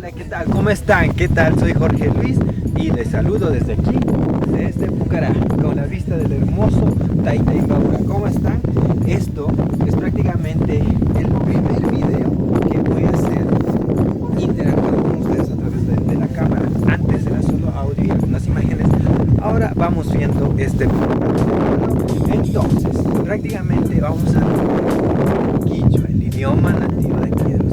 Hola, ¿qué tal? ¿Cómo están? ¿Qué tal? Soy Jorge Luis y les saludo desde aquí, desde Pucará, con la vista del hermoso Tayta Imbabura. ¿Cómo están? Esto es prácticamente el primer video que voy a hacer interactuando con ustedes a través de la cámara. Antes era solo audio y algunas imágenes. Ahora vamos viendo este video. Entonces, prácticamente vamos a ver quichua, el idioma nativo de aquí de los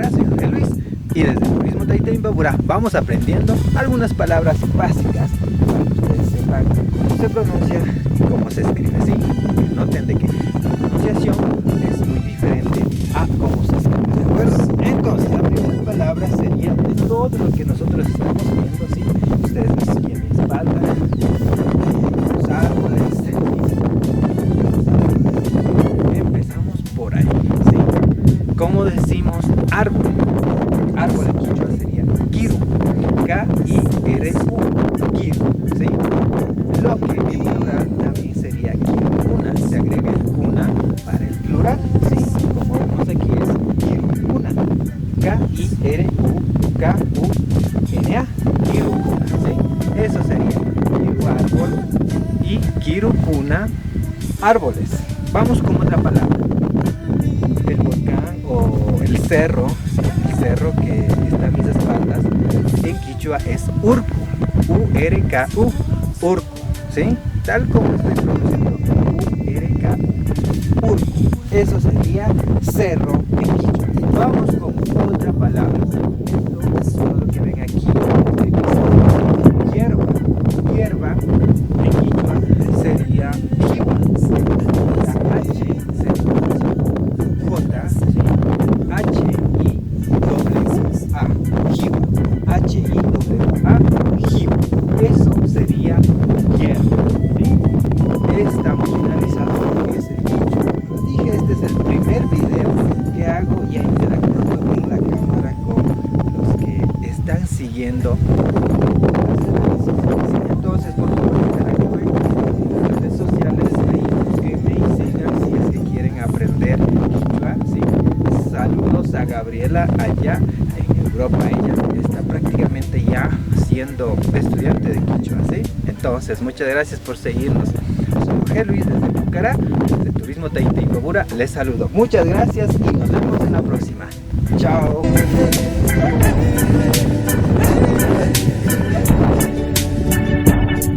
soy Jorge Luis y desde el Turismo Tayta Imbabura vamos aprendiendo algunas palabras básicas para que ustedes sepan cómo se pronuncia y cómo se escribe, ¿sí? Que noten de que la pronunciación es muy diferente a cómo se escribe, ¿de acuerdo? Entonces, la primera palabra sería de todo lo que nosotros estamos viendo, ¿sí? Ustedes ven aquí en mi espalda, los árboles, empezamos por ahí, ¿sí? ¿Cómo decimos árbol? Árbol en quichua sería kiru, K-I-R-U, kiru, ¿sí? Lo que en plural también sería kiruna, se agrega el una para el plural, ¿sí? Como vemos aquí es kiruna, K-I-R-U-K-U-N-A, kiruna, ¿sí? Eso sería kiru árbol y kiruna árboles. Vamos con otra palabra. El volcán o el cerro que está a mis espaldas en quichua es urcu, U-R-K-U, urcu, ¿sí? Tal como estoy pronunciando, U-R-K-U, urcu. Eso sería cerro en quichua. Vamos con otra palabra. Todo lo que ven aquí, hierba. Hierba en quichua sería jiwa. La H se pronuncia J, H-I-W-A, jiwa, H-I-W-A, jiwa. Eso sería hierba, ¿sí? Estamos finalizando con ese dicho. Como dije, este es el primer video que hago ya interactuando con la cámara con los que están siguiendo. Entonces, por favor, interactúen en las redes sociales, ahí búsquenme y sigan si es que quieren aprender quichua, ¿sí? Saludos a Gabriela allá en Europa, ella está prácticamente ya siendo estudiante de quichua, ¿sí? Entonces, muchas gracias por seguirnos. Soy Jorge Luis desde Pucará, desde Turismo Tayta Imbabura, les saludo. Muchas gracias y nos vemos en la próxima. Chao.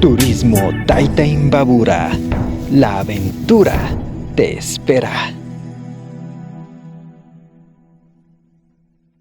Turismo Tayta Imbabura, la aventura te espera.